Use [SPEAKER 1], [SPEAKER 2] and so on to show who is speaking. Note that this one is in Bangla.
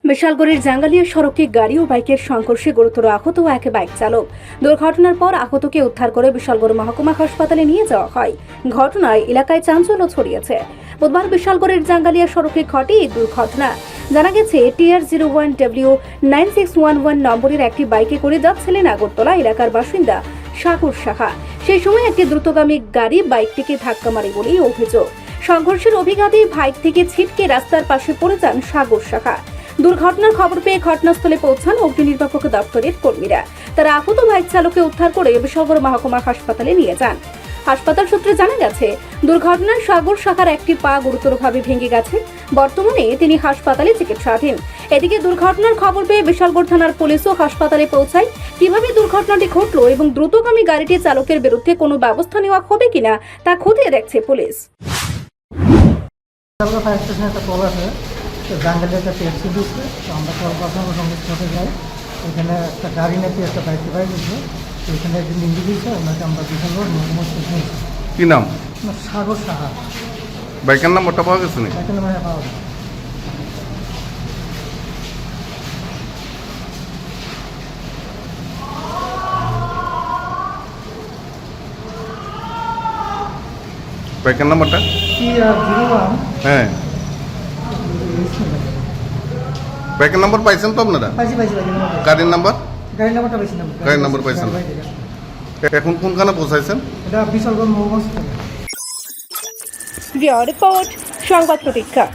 [SPEAKER 1] বিশালগড়ের জাঙ্গালিয়া সড়কে গাড়ি ও বাইকের সংঘর্ষে গুরুতর আহত এক বাইক চালক। দুর্ঘটনার পর আহতকে উদ্ধার করে বিশালগড় মহকুমা হাসপাতালে নিয়ে যাওয়া হয়। ঘটনায় এলাকায় চাঞ্চল্য ছড়িয়েছে। বুধবার বিশালগড়ের জাঙ্গালিয়া সড়কে ঘটে এই দুর্ঘটনা। জানা গেছে TR01W9611 নম্বরের একটি বাইকে করে যাচ্ছিলেন আগরতলা এলাকার বাসিন্দা সাগর সাহা। সেই সময় একটি দ্রুতগামী গাড়ি বাইকটিকে ধাক্কা মারে বলেই অভিযোগ। সংঘর্ষের অভিঘাতে বাইক থেকে ছিটকে রাস্তার পাশে পড়ে যান সাগর সাহা। দুর্ঘটনার খবর পেয়ে ঘটনাস্থলে পৌঁছান অগ্নিনির্বাপক দপ্তরের কর্মীরা। তারা আহত বাইক চালককে উদ্ধার করে বিশালগড় মহকুমা হাসপাতালে নিয়ে যান। হাসপাতাল সূত্রে জানা গেছে, দুর্ঘটনায় সাগর সাহার একটি পা গুরুতরভাবে ভেঙে গেছে। বর্তমানে তিনি হাসপাতালে চিকিৎসাধীন। এদিকে দুর্ঘটনার খবর পেয়ে বিশালগড় থানার পুলিশও হাসপাতালে পৌঁছায়। কিভাবে দুর্ঘটনাটি ঘটলো এবং দ্রুতগামী গাড়িটির চালকের বিরুদ্ধে কোনো ব্যবস্থা নেওয়া হবে কিনা তা খতিয়ে দেখছে পুলিশ।
[SPEAKER 2] জাঙ্গালিয়াতে ট্যাক্সি দিচ্ছে, তো আমরা কল পাঠানোর সঙ্গে সাথে যাই। এখানে একটা গাড়ি নাকি একটা বাইক দিচ্ছে, তো এখানে একদিন নিয়ে দিয়েছে। ওনাকে আমরা বিশালগড় মহকুমা স্টেশনে।
[SPEAKER 3] কি নাম?
[SPEAKER 2] সাগর সাহা।
[SPEAKER 3] বাইকের নাম্বারটা পাওয়া গেছে না?
[SPEAKER 2] বাইকের নাম্বার পাওয়া যায়।
[SPEAKER 3] বাইকের নাম্বারটা
[SPEAKER 2] TR01।
[SPEAKER 3] হ্যাঁ, বাইকের নাম্বার পাইছেন তো আপনারা?
[SPEAKER 2] পাইছি
[SPEAKER 3] গাড়ির নাম্বার?
[SPEAKER 2] গাড়ির নাম্বারটা পাইছি না।
[SPEAKER 3] গাড়ির নাম্বার পাইছেন? এখন কোনখানে পৌঁছাইছেন?
[SPEAKER 2] এটা বিশালগড় মহকুমা স্টেশনে।
[SPEAKER 1] রিপোর্ট সংবাদ প্রতীক্ষা।